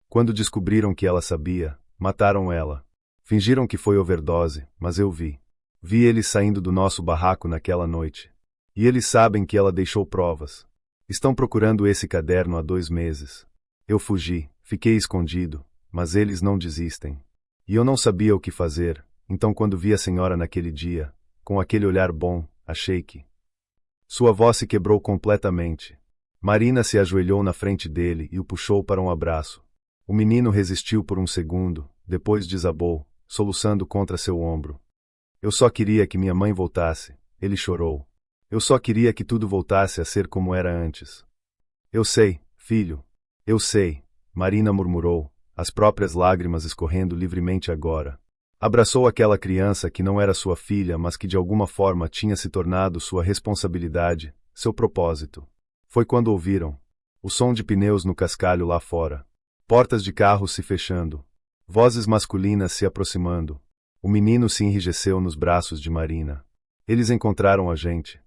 Quando descobriram que ela sabia, mataram ela. Fingiram que foi overdose, mas eu vi. Vi eles saindo do nosso barraco naquela noite. E eles sabem que ela deixou provas. Estão procurando esse caderno há 2 meses. Eu fugi, fiquei escondido, mas eles não desistem. E eu não sabia o que fazer, então quando vi a senhora naquele dia, com aquele olhar bom, achei que... Sua voz se quebrou completamente. Marina se ajoelhou na frente dele e o puxou para um abraço. O menino resistiu por um segundo, depois desabou, soluçando contra seu ombro. Eu só queria que minha mãe voltasse, ele chorou. Eu só queria que tudo voltasse a ser como era antes. Eu sei, filho. Eu sei, Marina murmurou, as próprias lágrimas escorrendo livremente agora. Abraçou aquela criança que não era sua filha, mas que de alguma forma tinha se tornado sua responsabilidade, seu propósito. Foi quando ouviram o som de pneus no cascalho lá fora. Portas de carros se fechando. Vozes masculinas se aproximando. O menino se enrijeceu nos braços de Marina. Eles encontraram a gente.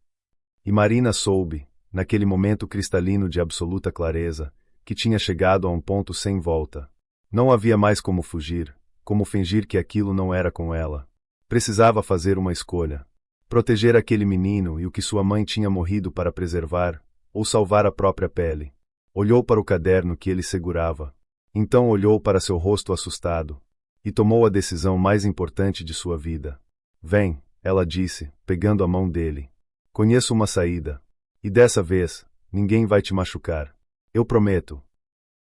E Marina soube, naquele momento cristalino de absoluta clareza, que tinha chegado a um ponto sem volta. Não havia mais como fugir, como fingir que aquilo não era com ela. Precisava fazer uma escolha. Proteger aquele menino e o que sua mãe tinha morrido para preservar, ou salvar a própria pele. Olhou para o caderno que ele segurava. Então olhou para seu rosto assustado. E tomou a decisão mais importante de sua vida. Vem, ela disse, pegando a mão dele. Conheço uma saída. E dessa vez, ninguém vai te machucar. Eu prometo.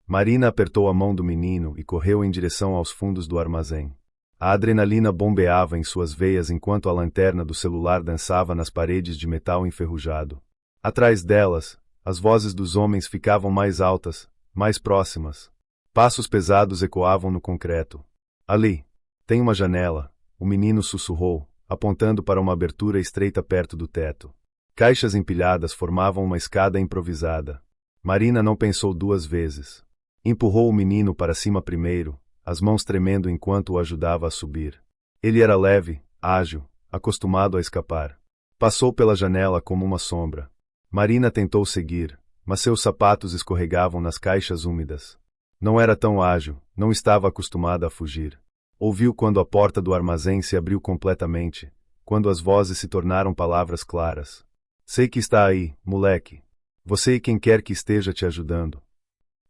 Marina apertou a mão do menino e correu em direção aos fundos do armazém. A adrenalina bombeava em suas veias enquanto a lanterna do celular dançava nas paredes de metal enferrujado. Atrás delas, as vozes dos homens ficavam mais altas, mais próximas. Passos pesados ecoavam no concreto. Ali. Tem uma janela, o menino sussurrou, apontando para uma abertura estreita perto do teto. Caixas empilhadas formavam uma escada improvisada. Marina não pensou 2 vezes. Empurrou o menino para cima primeiro, as mãos tremendo enquanto o ajudava a subir. Ele era leve, ágil, acostumado a escapar. Passou pela janela como uma sombra. Marina tentou seguir, mas seus sapatos escorregavam nas caixas úmidas. Não era tão ágil, não estava acostumada a fugir. Ouviu quando a porta do armazém se abriu completamente, quando as vozes se tornaram palavras claras. Sei que está aí, moleque. Você e quem quer que esteja te ajudando.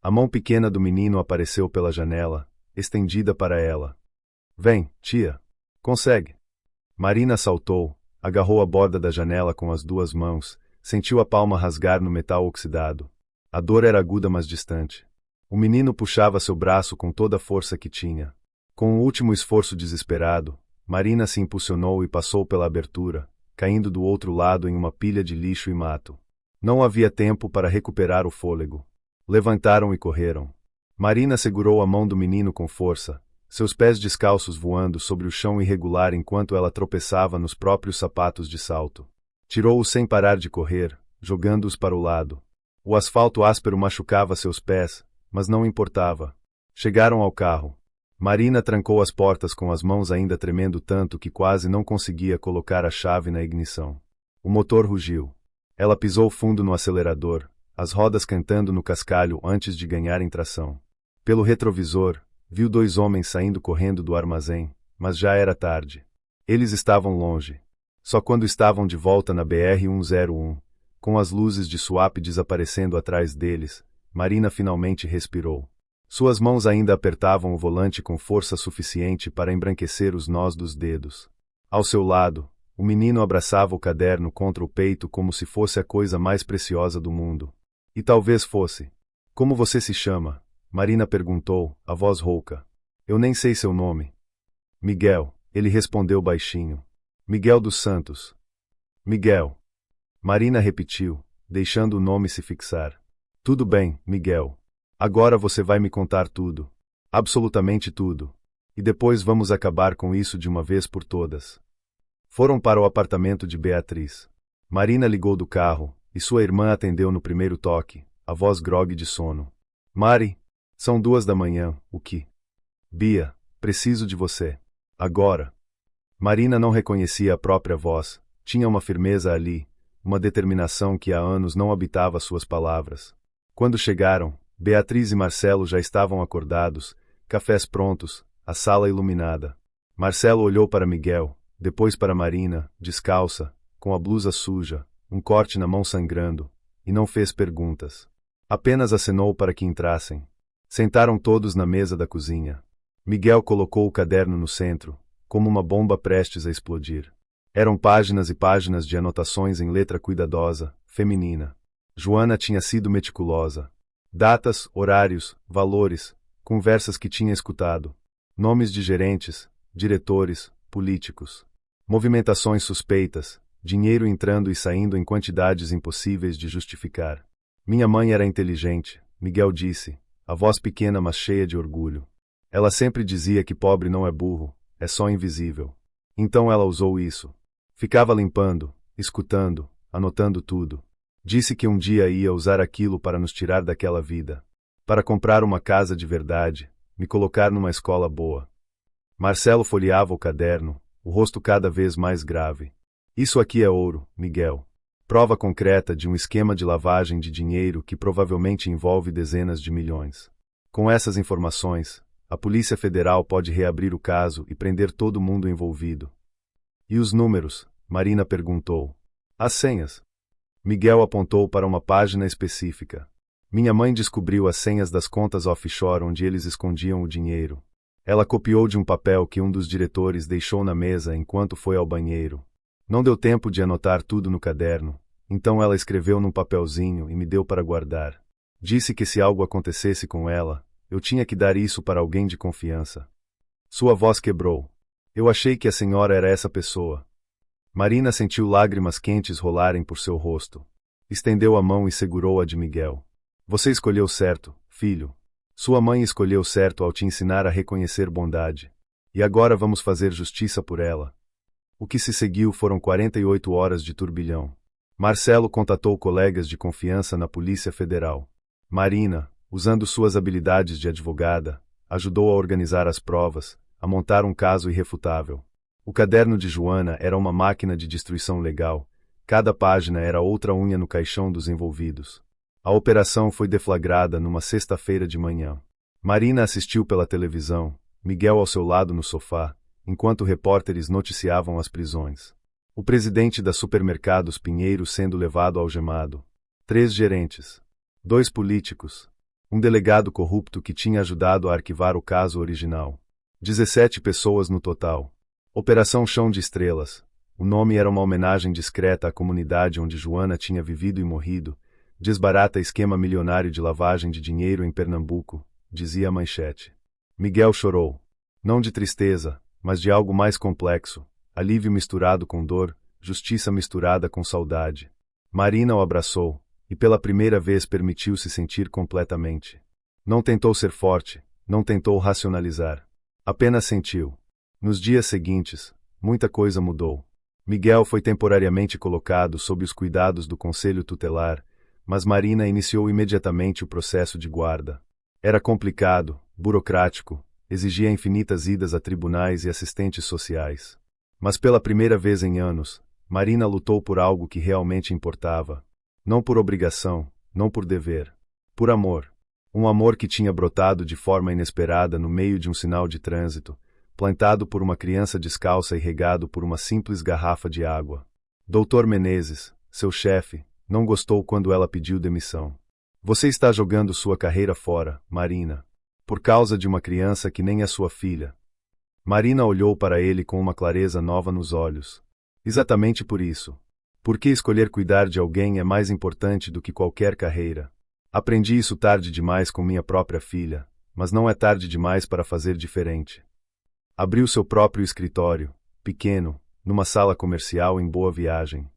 A mão pequena do menino apareceu pela janela, estendida para ela. Vem, tia. Consegue. Marina saltou, agarrou a borda da janela com as 2 mãos, sentiu a palma rasgar no metal oxidado. A dor era aguda mas distante. O menino puxava seu braço com toda a força que tinha. Com o último esforço desesperado, Marina se impulsionou e passou pela abertura, caindo do outro lado em uma pilha de lixo e mato. Não havia tempo para recuperar o fôlego. Levantaram e correram. Marina segurou a mão do menino com força, seus pés descalços voando sobre o chão irregular enquanto ela tropeçava nos próprios sapatos de salto. Tirou-os sem parar de correr, jogando-os para o lado. O asfalto áspero machucava seus pés, mas não importava. Chegaram ao carro. Marina trancou as portas com as mãos ainda tremendo tanto que quase não conseguia colocar a chave na ignição. O motor rugiu. Ela pisou fundo no acelerador, as rodas cantando no cascalho antes de ganharem tração. Pelo retrovisor, viu 2 homens saindo correndo do armazém, mas já era tarde. Eles estavam longe. Só quando estavam de volta na BR-101, com as luzes de Suape desaparecendo atrás deles, Marina finalmente respirou. Suas mãos ainda apertavam o volante com força suficiente para embranquecer os nós dos dedos. Ao seu lado, o menino abraçava o caderno contra o peito como se fosse a coisa mais preciosa do mundo. E talvez fosse. Como você se chama? Marina perguntou, a voz rouca. Eu nem sei seu nome. Miguel, ele respondeu baixinho. Miguel dos Santos. Miguel. Marina repetiu, deixando o nome se fixar. Tudo bem, Miguel. Agora você vai me contar tudo. Absolutamente tudo. E depois vamos acabar com isso de uma vez por todas. Foram para o apartamento de Beatriz. Marina ligou do carro, e sua irmã atendeu no primeiro toque, a voz grogue de sono. Mari, são 2 da manhã, o que? Bia, preciso de você. Agora. Marina não reconhecia a própria voz, tinha uma firmeza ali, uma determinação que há anos não habitava suas palavras. Quando chegaram, Beatriz e Marcelo já estavam acordados, cafés prontos, a sala iluminada. Marcelo olhou para Miguel, depois para Marina, descalça, com a blusa suja, um corte na mão sangrando, e não fez perguntas. Apenas acenou para que entrassem. Sentaram todos na mesa da cozinha. Miguel colocou o caderno no centro, como uma bomba prestes a explodir. Eram páginas e páginas de anotações em letra cuidadosa, feminina. Joana tinha sido meticulosa. Datas, horários, valores, conversas que tinha escutado. Nomes de gerentes, diretores, políticos. Movimentações suspeitas, dinheiro entrando e saindo em quantidades impossíveis de justificar. Minha mãe era inteligente, Miguel disse, a voz pequena mas cheia de orgulho. Ela sempre dizia que pobre não é burro, é só invisível. Então ela usou isso. Ficava limpando, escutando, anotando tudo. Disse que um dia ia usar aquilo para nos tirar daquela vida. Para comprar uma casa de verdade, me colocar numa escola boa. Marcelo folheava o caderno, o rosto cada vez mais grave. Isso aqui é ouro, Miguel. Prova concreta de um esquema de lavagem de dinheiro que provavelmente envolve dezenas de milhões. Com essas informações, a Polícia Federal pode reabrir o caso e prender todo mundo envolvido. E os números? Marina perguntou. As senhas? Miguel apontou para uma página específica. Minha mãe descobriu as senhas das contas offshore onde eles escondiam o dinheiro. Ela copiou de um papel que um dos diretores deixou na mesa enquanto foi ao banheiro. Não deu tempo de anotar tudo no caderno, então ela escreveu num papelzinho e me deu para guardar. Disse que se algo acontecesse com ela, eu tinha que dar isso para alguém de confiança. Sua voz quebrou. Eu achei que a senhora era essa pessoa. Marina sentiu lágrimas quentes rolarem por seu rosto. Estendeu a mão e segurou a de Miguel. Você escolheu certo, filho. Sua mãe escolheu certo ao te ensinar a reconhecer bondade. E agora vamos fazer justiça por ela. O que se seguiu foram 48 horas de turbilhão. Marcelo contatou colegas de confiança na Polícia Federal. Marina, usando suas habilidades de advogada, ajudou a organizar as provas, a montar um caso irrefutável. O caderno de Joana era uma máquina de destruição legal, cada página era outra unha no caixão dos envolvidos. A operação foi deflagrada numa sexta-feira de manhã. Marina assistiu pela televisão, Miguel ao seu lado no sofá, enquanto repórteres noticiavam as prisões. O presidente da Supermercados Pinheiro sendo levado algemado. 3 gerentes. 2 políticos. Um delegado corrupto que tinha ajudado a arquivar o caso original. 17 pessoas no total. Operação Chão de Estrelas. O nome era uma homenagem discreta à comunidade onde Joana tinha vivido e morrido. Desbarata esquema milionário de lavagem de dinheiro em Pernambuco, dizia a manchete. Miguel chorou. Não de tristeza, mas de algo mais complexo. Alívio misturado com dor, justiça misturada com saudade. Marina o abraçou, e pela primeira vez permitiu-se sentir completamente. Não tentou ser forte, não tentou racionalizar. Apenas sentiu. Nos dias seguintes, muita coisa mudou. Miguel foi temporariamente colocado sob os cuidados do Conselho Tutelar, mas Marina iniciou imediatamente o processo de guarda. Era complicado, burocrático, exigia infinitas idas a tribunais e assistentes sociais. Mas pela primeira vez em anos, Marina lutou por algo que realmente importava. Não por obrigação, não por dever. Por amor. Um amor que tinha brotado de forma inesperada no meio de um sinal de trânsito, plantado por uma criança descalça e regado por uma simples garrafa de água. Dr. Menezes, seu chefe, não gostou quando ela pediu demissão. Você está jogando sua carreira fora, Marina. Por causa de uma criança que nem é sua filha. Marina olhou para ele com uma clareza nova nos olhos. Exatamente por isso. Porque escolher cuidar de alguém é mais importante do que qualquer carreira. Aprendi isso tarde demais com minha própria filha, mas não é tarde demais para fazer diferente. Abriu seu próprio escritório, pequeno, numa sala comercial em Boa Viagem.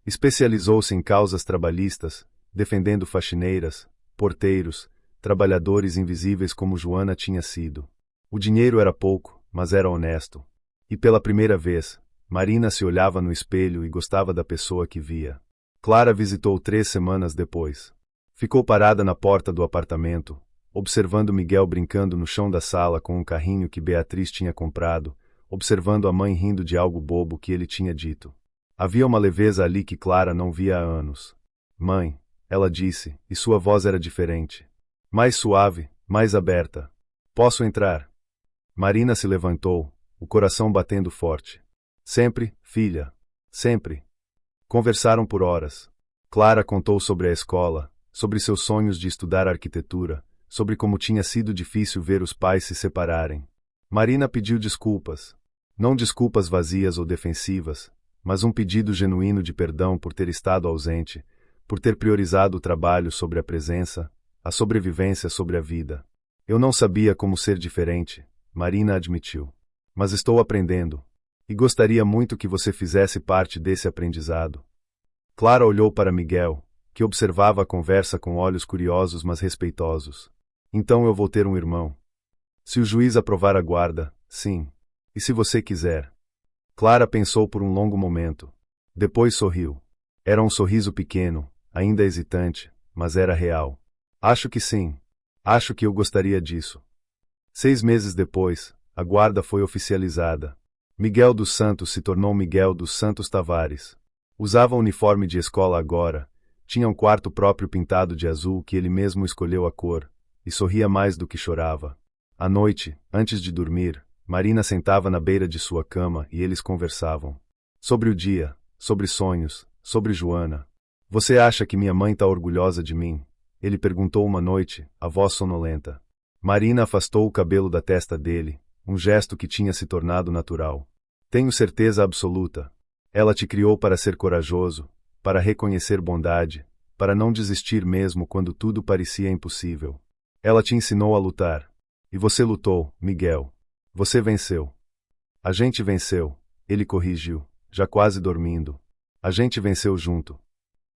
Especializou-se em causas trabalhistas, defendendo faxineiras, porteiros, trabalhadores invisíveis como Joana tinha sido. O dinheiro era pouco, mas era honesto. E pela primeira vez, Marina se olhava no espelho e gostava da pessoa que via. Clara visitou 3 semanas depois. Ficou parada na porta do apartamento, observando Miguel brincando no chão da sala com um carrinho que Beatriz tinha comprado, observando a mãe rindo de algo bobo que ele tinha dito. Havia uma leveza ali que Clara não via há anos. Mãe, ela disse, e sua voz era diferente. Mais suave, mais aberta. Posso entrar? Marina se levantou, o coração batendo forte. Sempre, filha. Sempre. Conversaram por horas. Clara contou sobre a escola, sobre seus sonhos de estudar arquitetura, sobre como tinha sido difícil ver os pais se separarem. Marina pediu desculpas. Não desculpas vazias ou defensivas, mas um pedido genuíno de perdão por ter estado ausente, por ter priorizado o trabalho sobre a presença, a sobrevivência sobre a vida. Eu não sabia como ser diferente, Marina admitiu. Mas estou aprendendo. E gostaria muito que você fizesse parte desse aprendizado. Clara olhou para Miguel, que observava a conversa com olhos curiosos mas respeitosos. Então eu vou ter um irmão. Se o juiz aprovar a guarda, sim. E se você quiser? Clara pensou por um longo momento. Depois sorriu. Era um sorriso pequeno, ainda hesitante, mas era real. Acho que sim. Acho que eu gostaria disso. 6 meses depois, a guarda foi oficializada. Miguel dos Santos se tornou Miguel dos Santos Tavares. Usava uniforme de escola agora, tinha um quarto próprio pintado de azul que ele mesmo escolheu a cor, e sorria mais do que chorava. À noite, antes de dormir, Marina sentava na beira de sua cama e eles conversavam. Sobre o dia, sobre sonhos, sobre Joana. Você acha que minha mãe está orgulhosa de mim? Ele perguntou uma noite, a voz sonolenta. Marina afastou o cabelo da testa dele, um gesto que tinha se tornado natural. Tenho certeza absoluta. Ela te criou para ser corajoso, para reconhecer bondade, para não desistir mesmo quando tudo parecia impossível. Ela te ensinou a lutar. E você lutou, Miguel. Você venceu. A gente venceu, ele corrigiu, já quase dormindo. A gente venceu junto.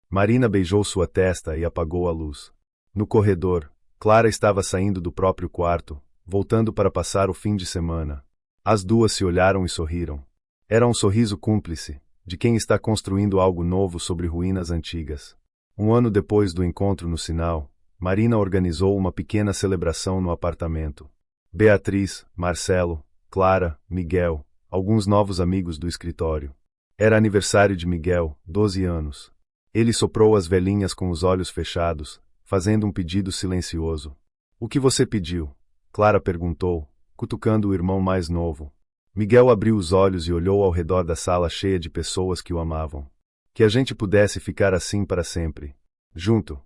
Marina beijou sua testa e apagou a luz. No corredor, Clara estava saindo do próprio quarto, voltando para passar o fim de semana. As duas se olharam e sorriram. Era um sorriso cúmplice, de quem está construindo algo novo sobre ruínas antigas. 1 ano depois do encontro no sinal, Marina organizou uma pequena celebração no apartamento. Beatriz, Marcelo, Clara, Miguel, alguns novos amigos do escritório. Era aniversário de Miguel, 12 anos. Ele soprou as velhinhas com os olhos fechados, fazendo um pedido silencioso. O que você pediu? Clara perguntou, cutucando o irmão mais novo. Miguel abriu os olhos e olhou ao redor da sala cheia de pessoas que o amavam. Que a gente pudesse ficar assim para sempre. Junto.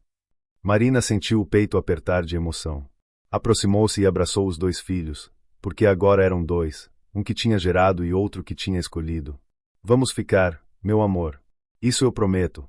Marina sentiu o peito apertar de emoção. Aproximou-se e abraçou os 2 filhos, porque agora eram 2, um que tinha gerado e outro que tinha escolhido. Vamos ficar, meu amor. Isso eu prometo.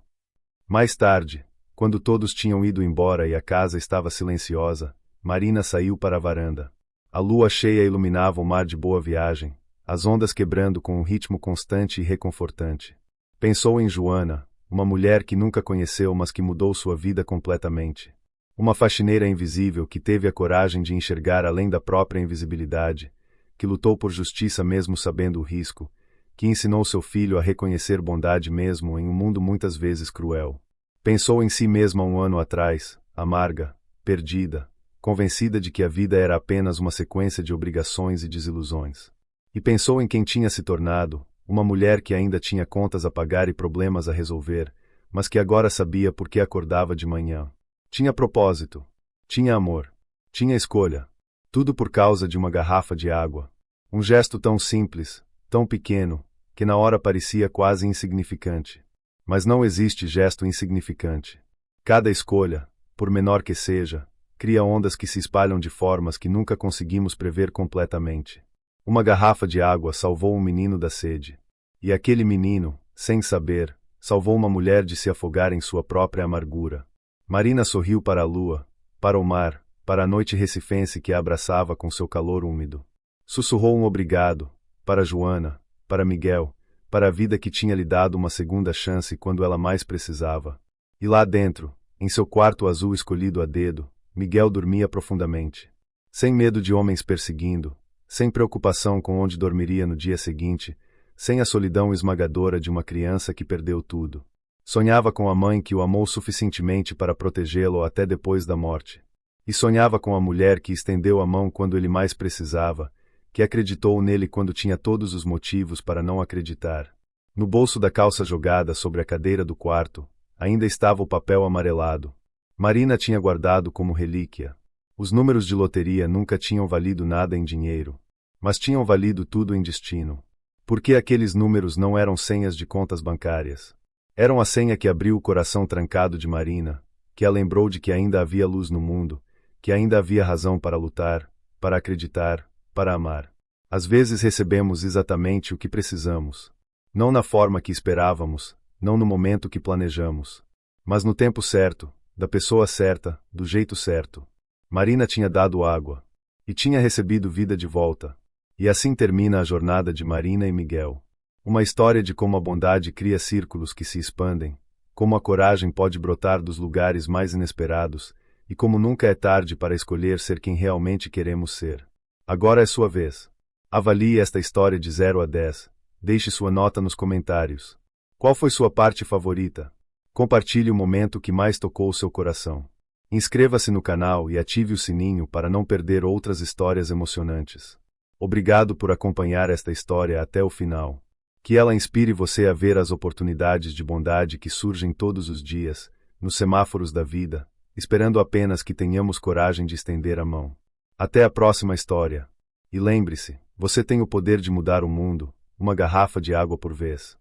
Mais tarde, quando todos tinham ido embora e a casa estava silenciosa, Marina saiu para a varanda. A lua cheia iluminava o mar de Boa Viagem, as ondas quebrando com um ritmo constante e reconfortante. Pensou em Joana, uma mulher que nunca conheceu mas que mudou sua vida completamente. Uma faxineira invisível que teve a coragem de enxergar além da própria invisibilidade, que lutou por justiça mesmo sabendo o risco, que ensinou seu filho a reconhecer bondade mesmo em um mundo muitas vezes cruel. Pensou em si mesma 1 ano atrás, amarga, perdida, convencida de que a vida era apenas uma sequência de obrigações e desilusões. E pensou em quem tinha se tornado, uma mulher que ainda tinha contas a pagar e problemas a resolver, mas que agora sabia por que acordava de manhã. Tinha propósito. Tinha amor. Tinha escolha. Tudo por causa de uma garrafa de água. Um gesto tão simples, tão pequeno, que na hora parecia quase insignificante. Mas não existe gesto insignificante. Cada escolha, por menor que seja, cria ondas que se espalham de formas que nunca conseguimos prever completamente. Uma garrafa de água salvou um menino da sede. E aquele menino, sem saber, salvou uma mulher de se afogar em sua própria amargura. Marina sorriu para a lua, para o mar, para a noite recifense que a abraçava com seu calor úmido. Sussurrou um obrigado, para Joana, para Miguel, para a vida que tinha lhe dado uma segunda chance quando ela mais precisava. E lá dentro, em seu quarto azul escolhido a dedo, Miguel dormia profundamente. Sem medo de homens perseguindo, sem preocupação com onde dormiria no dia seguinte, sem a solidão esmagadora de uma criança que perdeu tudo. Sonhava com a mãe que o amou suficientemente para protegê-lo até depois da morte. E sonhava com a mulher que estendeu a mão quando ele mais precisava, que acreditou nele quando tinha todos os motivos para não acreditar. No bolso da calça jogada sobre a cadeira do quarto, ainda estava o papel amarelado. Marina tinha guardado como relíquia. Os números de loteria nunca tinham valido nada em dinheiro, mas tinham valido tudo em destino. Porque aqueles números não eram senhas de contas bancárias. Eram a senha que abriu o coração trancado de Marina, que a lembrou de que ainda havia luz no mundo, que ainda havia razão para lutar, para acreditar, para amar. Às vezes recebemos exatamente o que precisamos. Não na forma que esperávamos, não no momento que planejamos. Mas no tempo certo, da pessoa certa, do jeito certo. Marina tinha dado água. E tinha recebido vida de volta. E assim termina a jornada de Marina e Miguel. Uma história de como a bondade cria círculos que se expandem, como a coragem pode brotar dos lugares mais inesperados, e como nunca é tarde para escolher ser quem realmente queremos ser. Agora é sua vez. Avalie esta história de 0 a 10. Deixe sua nota nos comentários. Qual foi sua parte favorita? Compartilhe o momento que mais tocou o seu coração. Inscreva-se no canal e ative o sininho para não perder outras histórias emocionantes. Obrigado por acompanhar esta história até o final. Que ela inspire você a ver as oportunidades de bondade que surgem todos os dias, nos semáforos da vida, esperando apenas que tenhamos coragem de estender a mão. Até a próxima história. E lembre-se, você tem o poder de mudar o mundo, uma garrafa de água por vez.